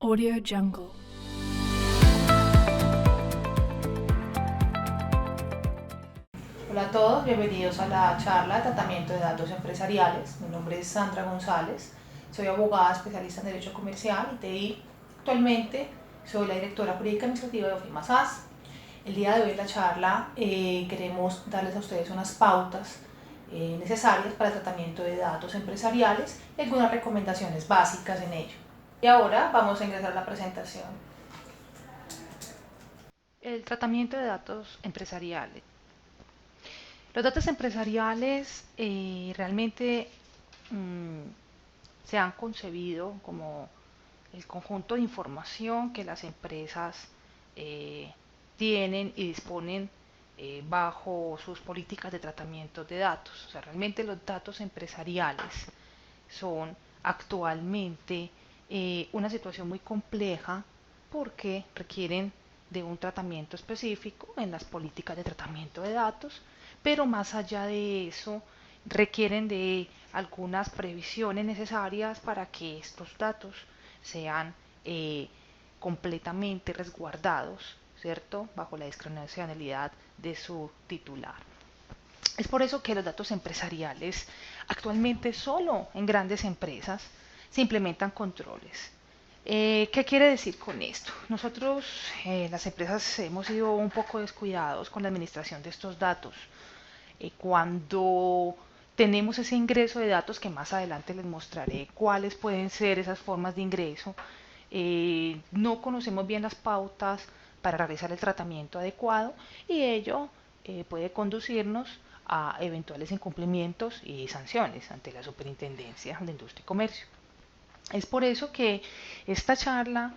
Audio Jungle. Hola a todos, bienvenidos a la charla de tratamiento de datos empresariales. Mi nombre es Sandra González, soy abogada especialista en Derecho Comercial y TI. Actualmente soy la directora jurídica administrativa de OFIMA SAS. El día de hoy en la charla queremos darles a ustedes unas pautas necesarias para el tratamiento de datos empresariales y algunas recomendaciones básicas en ello. Y ahora vamos a ingresar a la presentación. El tratamiento de datos empresariales. Los datos empresariales realmente mm, se han concebido como el conjunto de información que las empresas eh, tienen y disponen bajo sus políticas de tratamiento de datos. O sea, realmente los datos empresariales son actualmente una situación muy compleja porque requieren de un tratamiento específico en las políticas de tratamiento de datos, pero más allá de eso requieren de algunas previsiones necesarias para que estos datos sean completamente resguardados, ¿cierto? Bajo la discrecionalidad de su titular. Es por eso que los datos empresariales actualmente solo en grandes empresas se implementan controles. ¿Qué quiere decir con esto? Nosotros, las empresas, hemos sido un poco descuidados con la administración de estos datos. Cuando tenemos ese ingreso de datos, que más adelante les mostraré cuáles pueden ser esas formas de ingreso, no conocemos bien las pautas para realizar el tratamiento adecuado y ello puede conducirnos a eventuales incumplimientos y sanciones ante la Superintendencia de Industria y Comercio. Es por eso que esta charla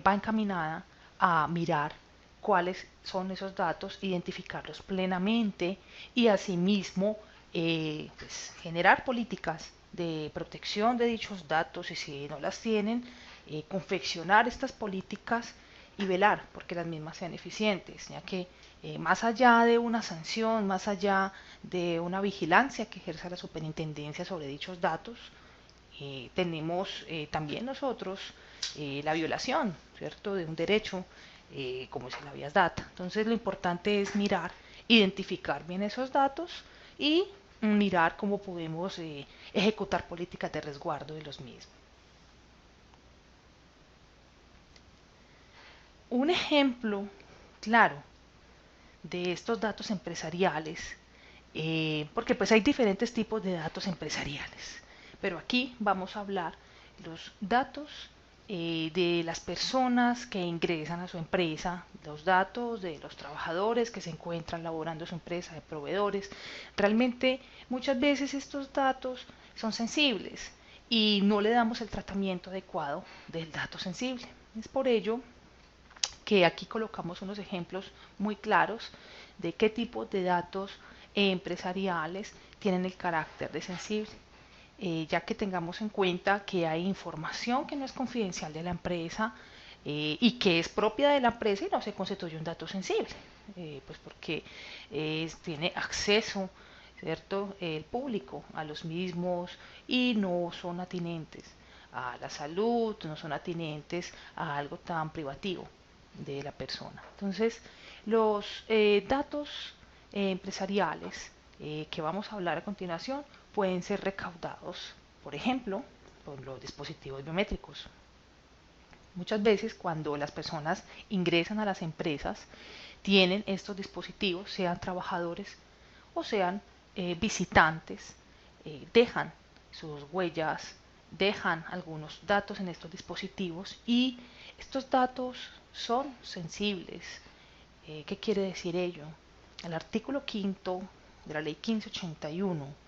va encaminada a mirar cuáles son esos datos, identificarlos plenamente y asimismo pues, generar políticas de protección de dichos datos y si no las tienen, confeccionar estas políticas y velar porque las mismas sean eficientes, ya que más allá de una sanción, más allá de una vigilancia que ejerza la superintendencia sobre dichos datos, tenemos también nosotros la violación, ¿cierto?, de un derecho como es el habeas data. Entonces lo importante es mirar, identificar bien esos datos y mirar cómo podemos ejecutar políticas de resguardo de los mismos. Un ejemplo claro de estos datos empresariales, porque pues hay diferentes tipos de datos empresariales, pero aquí vamos a hablar los datos de las personas que ingresan a su empresa, los datos de los trabajadores que se encuentran laborando en su empresa, de proveedores. Realmente muchas veces estos datos son sensibles y no le damos el tratamiento adecuado del dato sensible. Es por ello que aquí colocamos unos ejemplos muy claros de qué tipo de datos empresariales tienen el carácter de sensible, ya que tengamos en cuenta que hay información que no es confidencial de la empresa y que es propia de la empresa y no se constituye un dato sensible, pues porque tiene acceso, ¿cierto?, el público a los mismos y no son atinentes a la salud, no son atinentes a algo tan privativo de la persona. Entonces, los datos empresariales que vamos a hablar a continuación pueden ser recaudados, por ejemplo, por los dispositivos biométricos. Muchas veces cuando las personas ingresan a las empresas, tienen estos dispositivos, sean trabajadores o sean visitantes, dejan sus huellas, dejan algunos datos en estos dispositivos y estos datos son sensibles. ¿Qué quiere decir ello? El artículo quinto de la ley 1581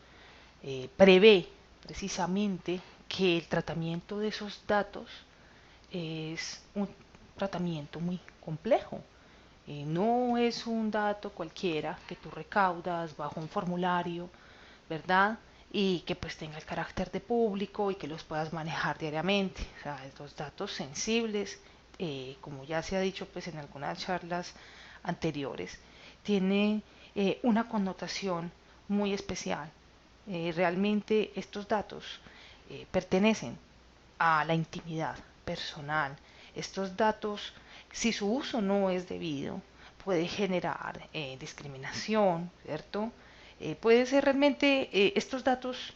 prevé precisamente que el tratamiento de esos datos es un tratamiento muy complejo. No es un dato cualquiera que tú recaudas bajo un formulario, ¿verdad? Y que pues tenga el carácter de público y que los puedas manejar diariamente. O sea, los datos sensibles, como ya se ha dicho pues en algunas charlas anteriores, tiene una connotación muy especial. Realmente estos datos pertenecen a la intimidad personal estos datos, si su uso no es debido, puede generar discriminación, ¿cierto? Puede ser realmente, estos datos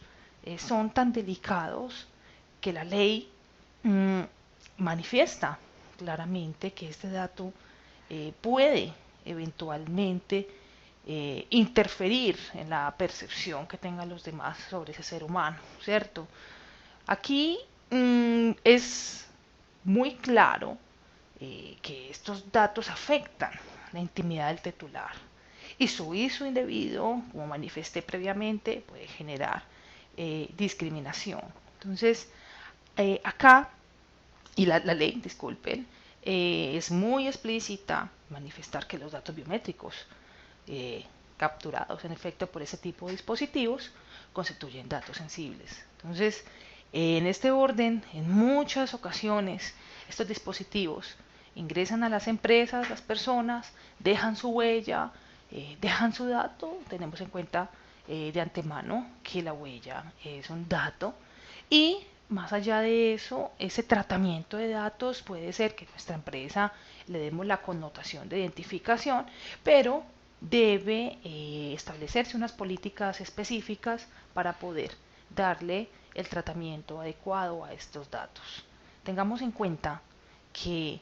son tan delicados que la ley mm, manifiesta claramente que este dato puede eventualmente interferir en la percepción que tengan los demás sobre ese ser humano, ¿cierto? Aquí es muy claro que estos datos afectan la intimidad del titular y su uso indebido, como manifesté previamente, puede generar discriminación. Entonces, acá, y la ley, disculpen, es muy explícita manifestar que los datos biométricos capturados en efecto por ese tipo de dispositivos constituyen datos sensibles. Entonces, en este orden, en muchas ocasiones, estos dispositivos ingresan a las empresas, las personas, dejan su huella, dejan su dato, tenemos en cuenta de antemano que la huella es un dato y más allá de eso, ese tratamiento de datos puede ser que nuestra empresa le demos la connotación de identificación, pero debe establecerse unas políticas específicas para poder darle el tratamiento adecuado a estos datos. Tengamos en cuenta que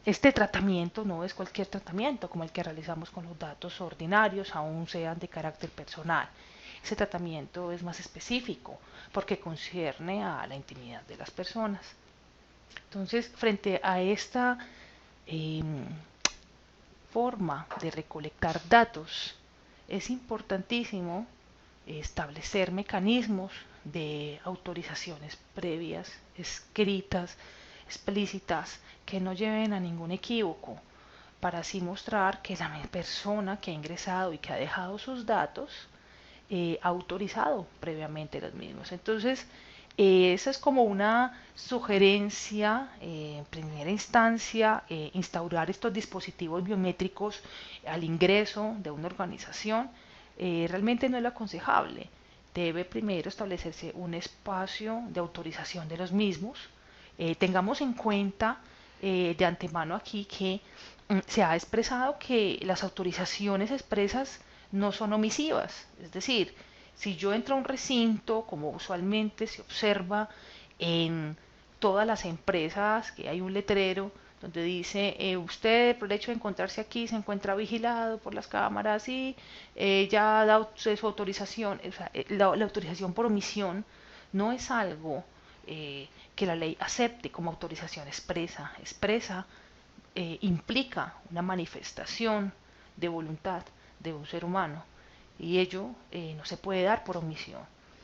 este tratamiento no es cualquier tratamiento como el que realizamos con los datos ordinarios, aun sean de carácter personal. Ese tratamiento es más específico porque concierne a la intimidad de las personas. Entonces, frente a esta eh, forma de recolectar datos, es importantísimo establecer mecanismos de autorizaciones previas, escritas, explícitas, que no lleven a ningún equívoco, para así mostrar que la persona que ha ingresado y que ha dejado sus datos ha autorizado previamente los mismos. Entonces, esa es como una sugerencia, en primera instancia, instaurar estos dispositivos biométricos al ingreso de una organización realmente no es lo aconsejable. Debe primero establecerse un espacio de autorización de los mismos. Tengamos en cuenta de antemano aquí que se ha expresado que las autorizaciones expresas no son omisivas. Es decir, si yo entro a un recinto, como usualmente se observa en todas las empresas, que hay un letrero donde dice, usted por el hecho de encontrarse aquí se encuentra vigilado por las cámaras y ya ha dado su autorización. O sea, la autorización por omisión no es algo que la ley acepte como autorización expresa. Expresa implica una manifestación de voluntad de un ser humano y ello no se puede dar por omisión.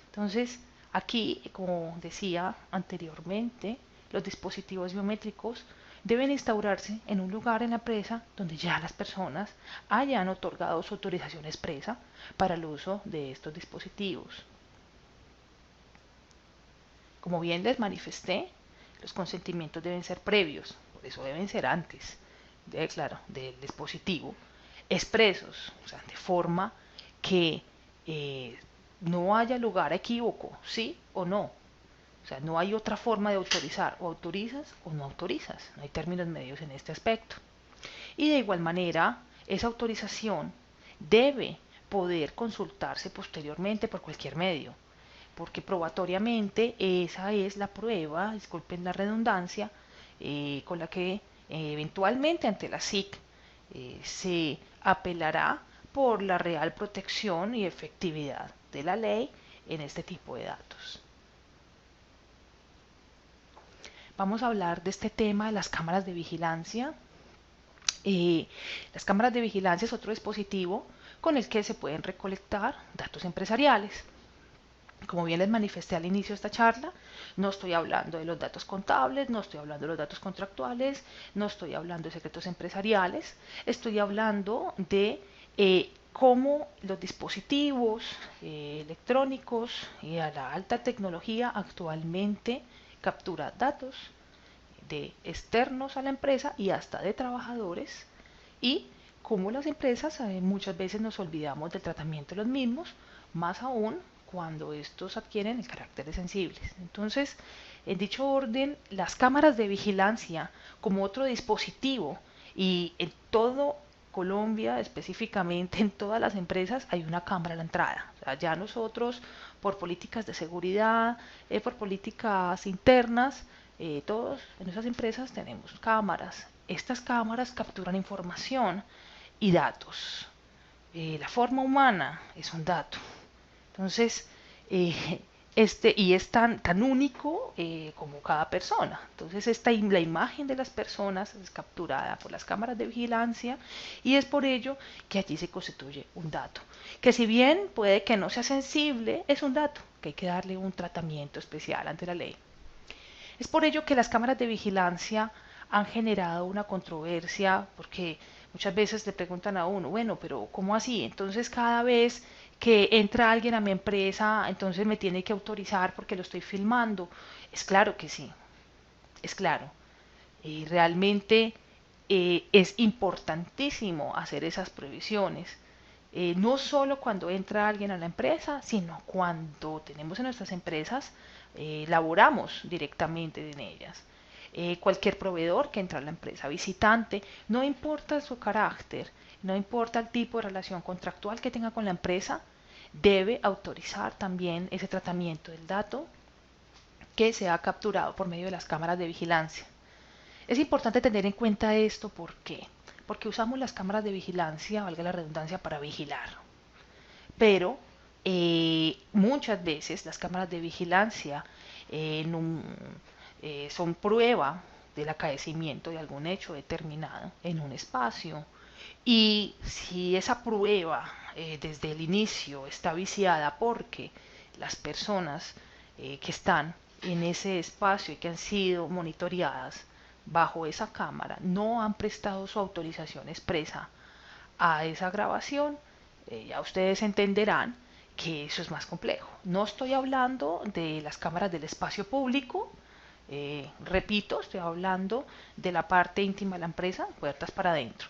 Entonces, aquí, como decía anteriormente, los dispositivos biométricos deben instaurarse en un lugar en la empresa donde ya las personas hayan otorgado su autorización expresa para el uso de estos dispositivos. Como bien les manifesté, los consentimientos deben ser previos, por eso deben ser antes, claro, del dispositivo, expresos, o sea, de forma que no haya lugar a equívoco, sí o no. O sea, no hay otra forma de autorizar, o autorizas o no autorizas, no hay términos medios en este aspecto. Y de igual manera, esa autorización debe poder consultarse posteriormente por cualquier medio, porque probatoriamente esa es la prueba, disculpen la redundancia, con la que eventualmente ante la SIC se apelará por la real protección y efectividad de la ley en este tipo de datos. Vamos a hablar de este tema de las cámaras de vigilancia. Las cámaras de vigilancia es otro dispositivo con el que se pueden recolectar datos empresariales. Como bien les manifesté al inicio de esta charla, no estoy hablando de los datos contables, no estoy hablando de los datos contractuales, no estoy hablando de secretos empresariales, estoy hablando de cómo los dispositivos electrónicos y a la alta tecnología actualmente capturan datos de externos a la empresa y hasta de trabajadores y cómo las empresas muchas veces nos olvidamos del tratamiento de los mismos, más aún cuando estos adquieren el carácter de sensibles. Entonces, En dicho orden, las cámaras de vigilancia como otro dispositivo y en todo Colombia, específicamente en todas las empresas, hay una cámara a la entrada. O sea, ya nosotros, por políticas de seguridad, por políticas internas, todos en esas empresas tenemos cámaras. Estas cámaras capturan información y datos. La forma humana es un dato. Entonces, eh, y es tan único como cada persona. Entonces, la imagen de las personas es capturada por las cámaras de vigilancia y es por ello que allí se constituye un dato. Que si bien puede que no sea sensible, es un dato que hay que darle un tratamiento especial ante la ley. Es por ello que las cámaras de vigilancia han generado una controversia porque muchas veces le preguntan a uno, bueno, pero ¿cómo así? Entonces cada vez que entra alguien a mi empresa, entonces me tiene que autorizar porque lo estoy filmando. Es claro que sí, es claro. Realmente es importantísimo hacer esas previsiones. No solo cuando entra alguien a la empresa, sino cuando tenemos en nuestras empresas, laboramos directamente en ellas. Cualquier proveedor que entra a la empresa, visitante, no importa su carácter, no importa el tipo de relación contractual que tenga con la empresa, debe autorizar también ese tratamiento del dato que se ha capturado por medio de las cámaras de vigilancia. Es importante tener en cuenta esto, ¿por qué? Porque usamos las cámaras de vigilancia, valga la redundancia, para vigilar. Pero muchas veces las cámaras de vigilancia son prueba del acaecimiento de algún hecho determinado en un espacio. Y si esa prueba desde el inicio está viciada porque las personas que están en ese espacio y que han sido monitoreadas bajo esa cámara no han prestado su autorización expresa a esa grabación, ya ustedes entenderán que eso es más complejo. No estoy hablando de las cámaras del espacio público, repito, estoy hablando de la parte íntima de la empresa, puertas para adentro.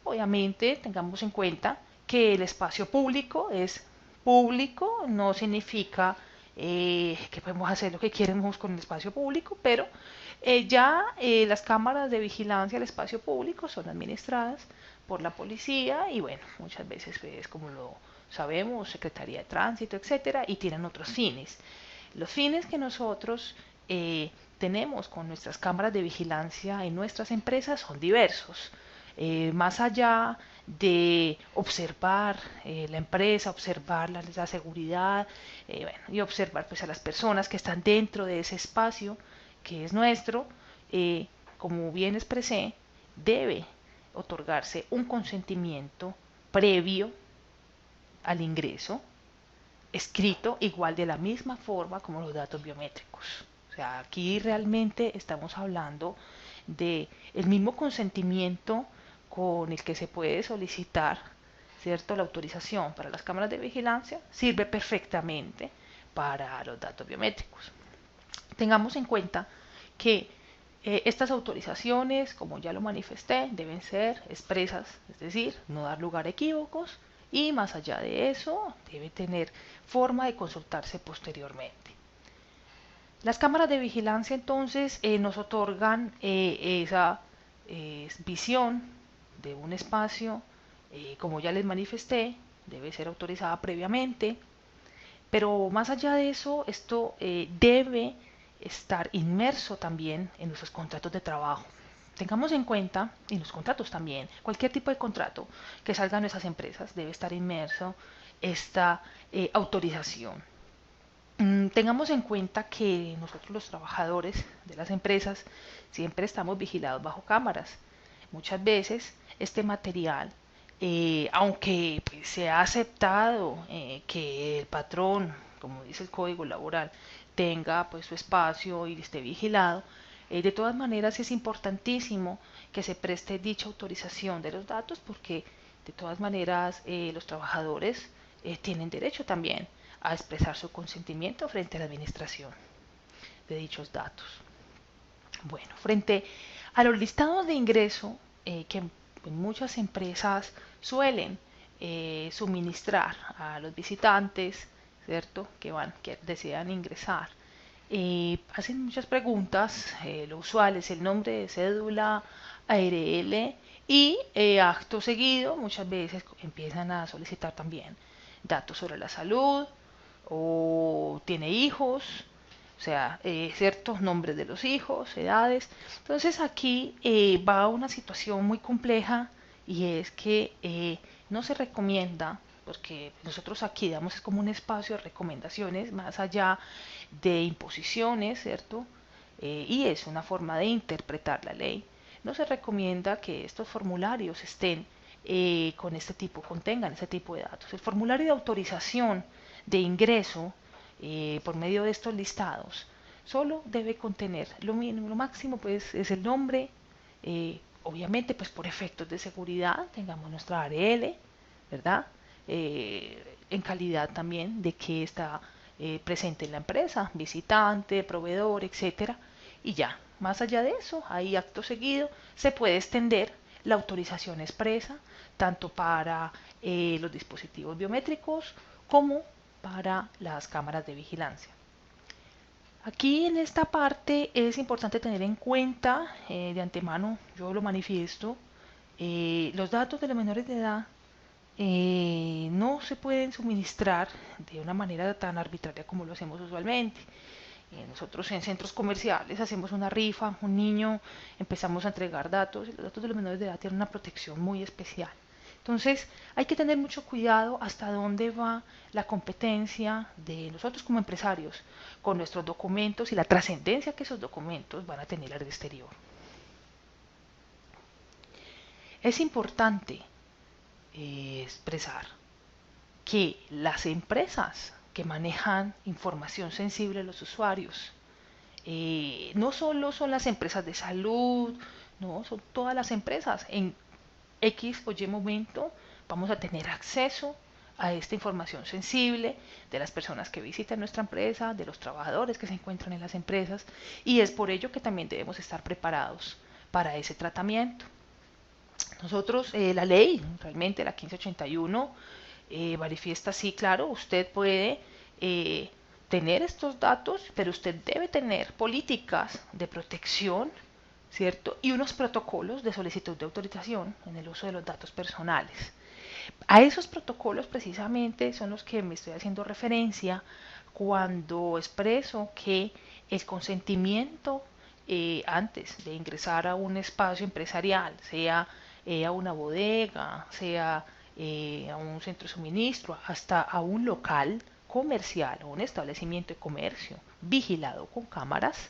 Obviamente tengamos en cuenta que el espacio público es público, no significa que podemos hacer lo que queremos con el espacio público, pero las cámaras de vigilancia del espacio público son administradas por la policía y bueno, muchas veces es como lo sabemos, Secretaría de Tránsito, etcétera, y tienen otros fines. Los fines que nosotros tenemos con nuestras cámaras de vigilancia en nuestras empresas son diversos. Más allá de observar la empresa, observar la seguridad bueno, y observar pues, a las personas que están dentro de ese espacio que es nuestro, como bien expresé, debe otorgarse un consentimiento previo al ingreso, escrito igual de la misma forma como los datos biométricos. O sea, aquí realmente estamos hablando de el mismo consentimiento con el que se puede solicitar, ¿cierto? La autorización para las cámaras de vigilancia sirve perfectamente para los datos biométricos. Tengamos en cuenta que estas autorizaciones, como ya lo manifesté, deben ser expresas, es decir, no dar lugar a equívocos y más allá de eso, debe tener forma de consultarse posteriormente. Las cámaras de vigilancia entonces nos otorgan esa visión de un espacio, como ya les manifesté, debe ser autorizada previamente, pero más allá de eso, esto debe estar inmerso también en nuestros contratos de trabajo. Tengamos en cuenta, y los contratos también, cualquier tipo de contrato que salga en esas empresas debe estar inmerso esta autorización. Tengamos en cuenta que nosotros los trabajadores de las empresas siempre estamos vigilados bajo cámaras. Muchas veces este material, aunque pues, se ha aceptado que el patrón, como dice el código laboral, tenga pues su espacio y esté vigilado, de todas maneras es importantísimo que se preste dicha autorización de los datos porque de todas maneras los trabajadores tienen derecho también a expresar su consentimiento frente a la administración de dichos datos. Bueno, frente a los listados de ingreso que en muchas empresas suelen suministrar a los visitantes, ¿cierto? Que desean ingresar. hacen muchas preguntas. Lo usual es el nombre de cédula, ARL y acto seguido muchas veces empiezan a solicitar también datos sobre la salud o tiene hijos, o sea, ciertos nombres de los hijos, edades. Entonces aquí va una situación muy compleja y es que no se recomienda, porque nosotros aquí damos es como un espacio de recomendaciones más allá de imposiciones, ¿cierto? Y es una forma de interpretar la ley. No se recomienda que estos formularios estén con este tipo, contengan este tipo de datos. El formulario de autorización de ingreso por medio de estos listados solo debe contener lo mínimo, lo máximo pues es el nombre, obviamente pues por efectos de seguridad tengamos nuestra ARL, ¿verdad? En calidad también de que está presente en la empresa, visitante, proveedor, etcétera, y ya, más allá de eso, ahí acto seguido se puede extender la autorización expresa tanto para los dispositivos biométricos como para las cámaras de vigilancia. Aquí en esta parte es importante tener en cuenta, de antemano yo lo manifiesto, los datos de los menores de edad no se pueden suministrar de una manera tan arbitraria como lo hacemos usualmente. Nosotros en centros comerciales hacemos una rifa, un niño, empezamos a entregar datos y los datos de los menores de edad tienen una protección muy especial. Entonces hay que tener mucho cuidado hasta dónde va la competencia de nosotros como empresarios con nuestros documentos y la trascendencia que esos documentos van a tener al exterior. Es importante expresar que las empresas que manejan información sensible a los usuarios no solo son las empresas de salud, no, son todas las empresas. En X o Y momento vamos a tener acceso a esta información sensible de las personas que visitan nuestra empresa, de los trabajadores que se encuentran en las empresas, y es por ello que también debemos estar preparados para ese tratamiento. Nosotros, la ley, realmente la 1581, manifiesta, sí, claro, usted puede tener estos datos, pero usted debe tener políticas de protección, ¿cierto? Y unos protocolos de solicitud de autorización en el uso de los datos personales. A esos protocolos precisamente son los que me estoy haciendo referencia cuando expreso que el consentimiento antes de ingresar a un espacio empresarial, sea a una bodega, sea a un centro de suministro, hasta a un local comercial o un establecimiento de comercio vigilado con cámaras,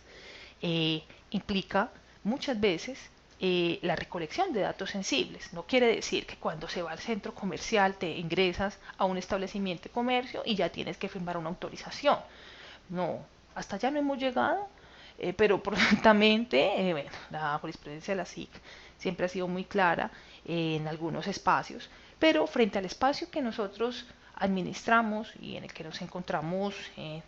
implica muchas veces la recolección de datos sensibles. No quiere decir que cuando se va al centro comercial te ingresas a un establecimiento de comercio y ya tienes que firmar una autorización. No, hasta allá no hemos llegado, pero prontamente, bueno, la jurisprudencia de la SIC siempre ha sido muy clara en algunos espacios, pero frente al espacio que nosotros administramos y en el que nos encontramos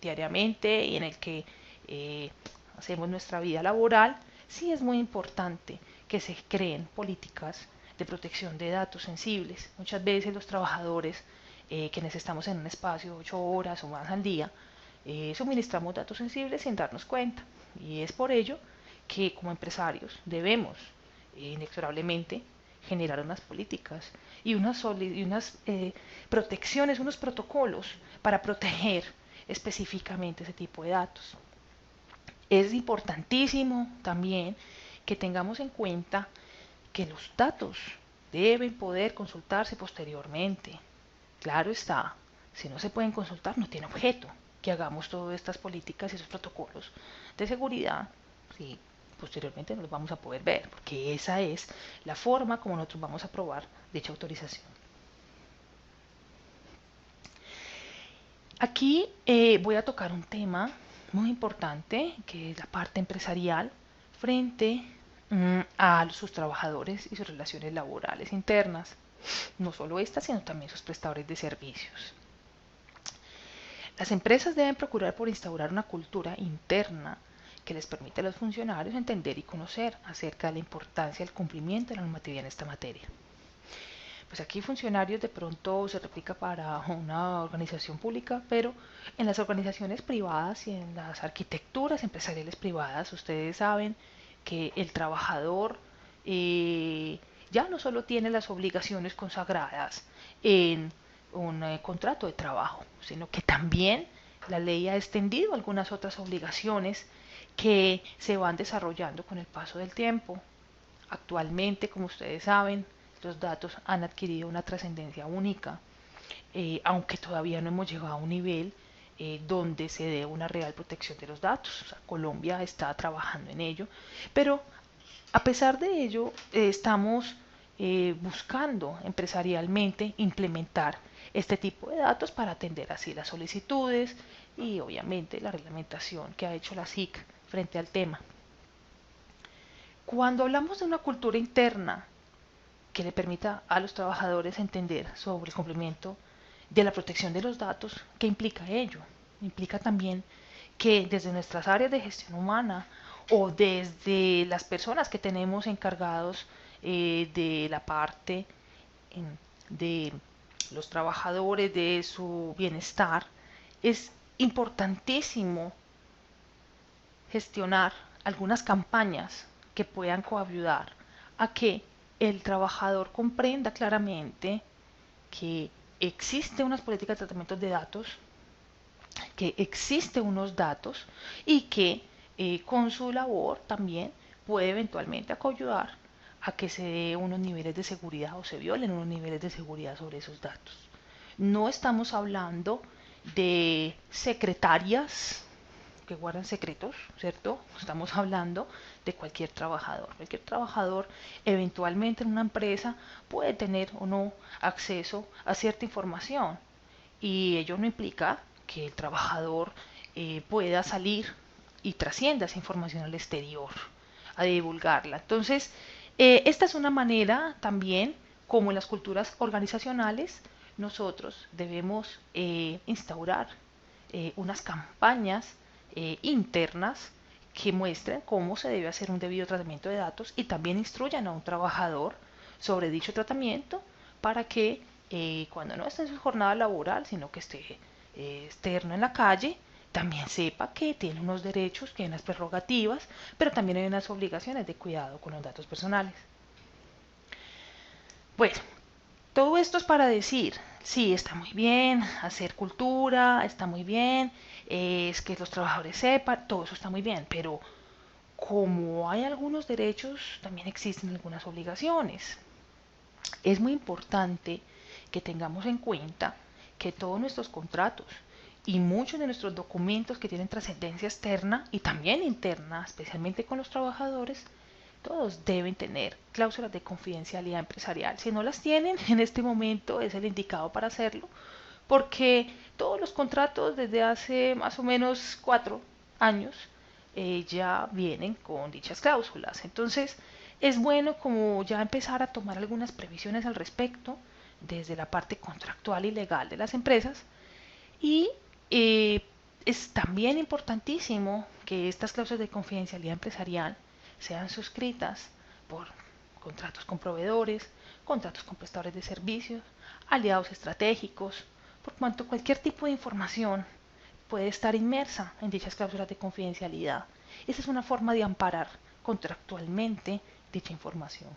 diariamente y en el que eh, hacemos nuestra vida laboral, sí es muy importante que se creen políticas de protección de datos sensibles. Muchas veces los trabajadores quienes estamos en un espacio 8 horas o más al día, suministramos datos sensibles sin darnos cuenta. Y es por ello que como empresarios debemos inexorablemente generar unas políticas y unas protecciones, unos protocolos para proteger específicamente ese tipo de datos. Es importantísimo también que tengamos en cuenta que los datos deben poder consultarse posteriormente. Claro está, si no se pueden consultar no tiene objeto que hagamos todas estas políticas y esos protocolos de seguridad, si posteriormente no los vamos a poder ver, porque esa es la forma como nosotros vamos a aprobar dicha autorización. Aquí voy a tocar un tema muy importante, que es la parte empresarial frente a sus trabajadores y sus relaciones laborales internas. No solo estas, sino también sus prestadores de servicios. Las empresas deben procurar por instaurar una cultura interna que les permita a los funcionarios entender y conocer acerca de la importancia del cumplimiento de la normatividad en esta materia. Pues aquí funcionarios de pronto se replica para una organización pública, pero en las organizaciones privadas y en las arquitecturas empresariales privadas, ustedes saben que el trabajador eh, ya no solo tiene las obligaciones consagradas en un contrato de trabajo, sino que también la ley ha extendido algunas otras obligaciones que se van desarrollando con el paso del tiempo. Actualmente, como ustedes saben, los datos han adquirido una trascendencia única, aunque todavía no hemos llegado a un nivel donde se dé una real protección de los datos. O sea, Colombia está trabajando en ello, pero a pesar de ello, estamos buscando empresarialmente implementar este tipo de datos para atender así las solicitudes y obviamente la reglamentación que ha hecho la SIC frente al tema. Cuando hablamos de una cultura interna que le permita a los trabajadores entender sobre el cumplimiento de la protección de los datos, ¿qué implica ello? Implica también que desde nuestras áreas de gestión humana o desde las personas que tenemos encargados de la parte de los trabajadores, de su bienestar, es importantísimo gestionar algunas campañas que puedan coayudar a que el trabajador comprenda claramente que existe unas políticas de tratamiento de datos, que existe unos datos y que con su labor también puede eventualmente ayudar a que se dé unos niveles de seguridad o se violen unos niveles de seguridad sobre esos datos. No estamos hablando de secretarias que guardan secretos, ¿cierto? Estamos hablando de cualquier trabajador. Cualquier trabajador eventualmente en una empresa puede tener o no acceso a cierta información y ello no implica que el trabajador pueda salir y trascienda esa información al exterior, a divulgarla. Entonces, esta es una manera también, como en las culturas organizacionales, nosotros debemos instaurar unas campañas internas que muestren cómo se debe hacer un debido tratamiento de datos y también instruyan a un trabajador sobre dicho tratamiento para que cuando no esté en su jornada laboral, sino que esté externo en la calle, también sepa que tiene unos derechos, que hay unas prerrogativas, pero también hay unas obligaciones de cuidado con los datos personales. Bueno, todo esto es para decir, sí, está muy bien, hacer cultura, está muy bien, es que los trabajadores sepan, todo eso está muy bien, pero como hay algunos derechos, también existen algunas obligaciones. Es muy importante que tengamos en cuenta que todos nuestros contratos y muchos de nuestros documentos que tienen trascendencia externa y también interna, especialmente con los trabajadores, todos deben tener cláusulas de confidencialidad empresarial. Si no las tienen, en este momento es el indicado para hacerlo, porque todos los contratos desde hace más o menos 4 años ya vienen con dichas cláusulas. Entonces, es bueno como ya empezar a tomar algunas previsiones al respecto desde la parte contractual y legal de las empresas y es también importantísimo que estas cláusulas de confidencialidad empresarial sean suscritas por contratos con proveedores, contratos con prestadores de servicios, aliados estratégicos, por cuanto cualquier tipo de información puede estar inmersa en dichas cláusulas de confidencialidad. Esa es una forma de amparar contractualmente dicha información.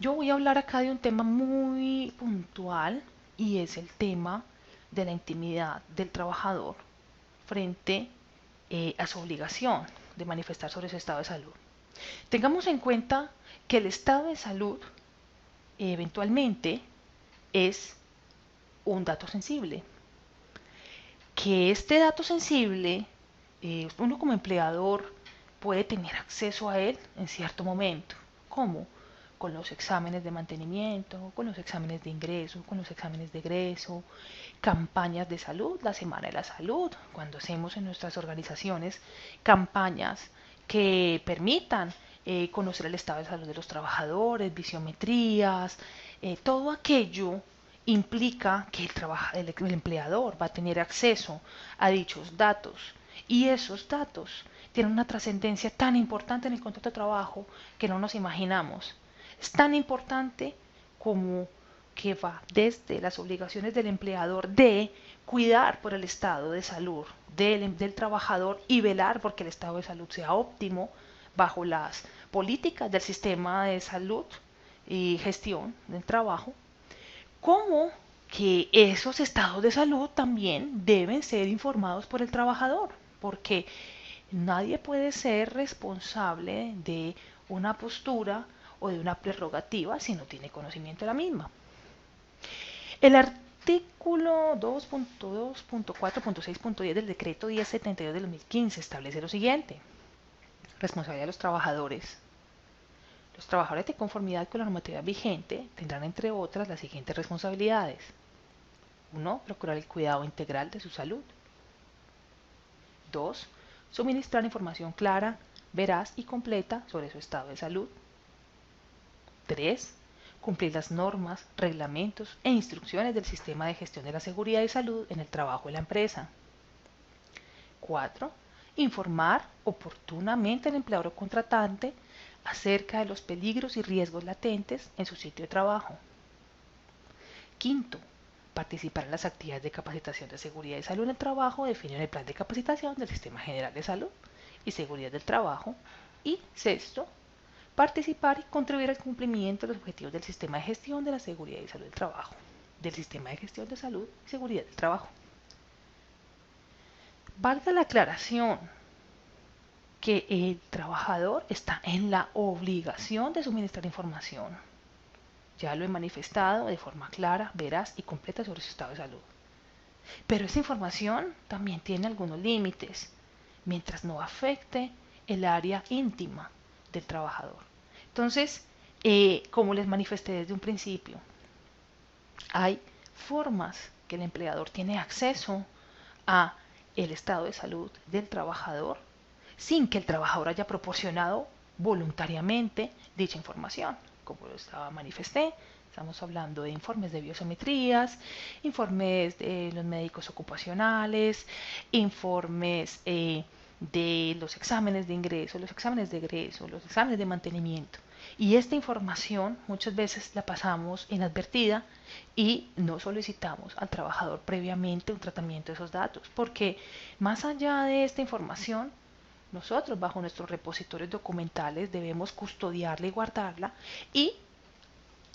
Yo voy a hablar acá de un tema muy puntual y es el tema de la intimidad del trabajador frente a su obligación de manifestar sobre su estado de salud. Tengamos en cuenta que el estado de salud eventualmente es un dato sensible, que este dato sensible uno como empleador puede tener acceso a él en cierto momento. ¿Cómo? Con los exámenes de mantenimiento, con los exámenes de ingreso, con los exámenes de egreso, campañas de salud, la Semana de la Salud, cuando hacemos en nuestras organizaciones campañas que permitan conocer el estado de salud de los trabajadores, visiometrías, todo aquello implica que el empleador va a tener acceso a dichos datos y esos datos tienen una trascendencia tan importante en el contrato de trabajo que no nos imaginamos. Es tan importante como que va desde las obligaciones del empleador de cuidar por el estado de salud del trabajador y velar porque el estado de salud sea óptimo bajo las políticas del sistema de salud y gestión del trabajo, como que esos estados de salud también deben ser informados por el trabajador, porque nadie puede ser responsable de una postura o de una prerrogativa si no tiene conocimiento de la misma. El artículo 2.2.4.6.10 del decreto 1072 del 2015 establece lo siguiente: responsabilidad de los trabajadores. Los trabajadores de conformidad con la normatividad vigente tendrán, entre otras, las siguientes responsabilidades. 1. Procurar el cuidado integral de su salud. 2. Suministrar información clara, veraz y completa sobre su estado de salud. 3. Cumplir las normas, reglamentos e instrucciones del sistema de gestión de la seguridad y salud en el trabajo de la empresa. 4. Informar oportunamente al empleador o contratante acerca de los peligros y riesgos latentes en su sitio de trabajo. 5. Participar en las actividades de capacitación de seguridad y salud en el trabajo definido en el plan de capacitación del Sistema General de Salud y Seguridad del Trabajo. Y 6. Participar y contribuir al cumplimiento de los objetivos del Sistema de Gestión de la Seguridad y Salud del Trabajo, del Sistema de Gestión de Salud y Seguridad del Trabajo. Valga la aclaración que el trabajador está en la obligación de suministrar información. Ya lo he manifestado de forma clara, veraz y completa sobre su estado de salud. Pero esta información también tiene algunos límites, mientras no afecte el área íntima del trabajador. Entonces, como les manifesté desde un principio, hay formas que el empleador tiene acceso a el estado de salud del trabajador sin que el trabajador haya proporcionado voluntariamente dicha información. Como lo estaba manifesté, estamos hablando de informes de biometrías, informes de los médicos ocupacionales, informes de los exámenes de ingreso, los exámenes de egreso, los exámenes de mantenimiento. Y esta información muchas veces la pasamos inadvertida y no solicitamos al trabajador previamente un tratamiento de esos datos, porque más allá de esta información, nosotros bajo nuestros repositorios documentales debemos custodiarla y guardarla y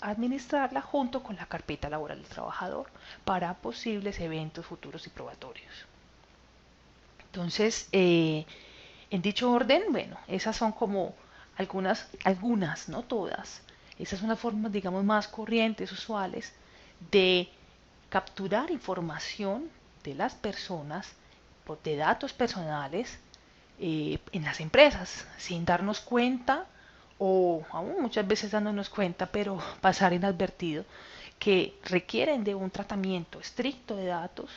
administrarla junto con la carpeta laboral del trabajador para posibles eventos futuros y probatorios. Entonces, en dicho orden, bueno, esas son como algunas, no todas. Esas son las formas, digamos, más corrientes, usuales, de capturar información de las personas, de datos personales, en las empresas, sin darnos cuenta o aún muchas veces dándonos cuenta, pero pasar inadvertido, que requieren de un tratamiento estricto de datos,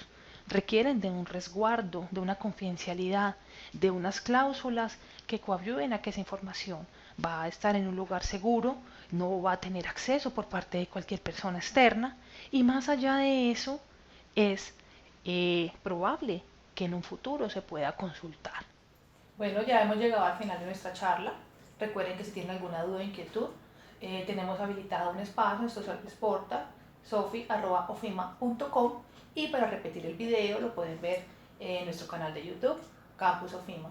requieren de un resguardo, de una confidencialidad, de unas cláusulas que coadyuven a que esa información va a estar en un lugar seguro, no va a tener acceso por parte de cualquier persona externa y más allá de eso es probable que en un futuro se pueda consultar. Bueno, ya hemos llegado al final de nuestra charla. Recuerden que si tienen alguna duda o inquietud, tenemos habilitado un espacio, nuestro service portal, sofi@ofima.com, y para repetir el video lo pueden ver en nuestro canal de YouTube, Campus Ofima.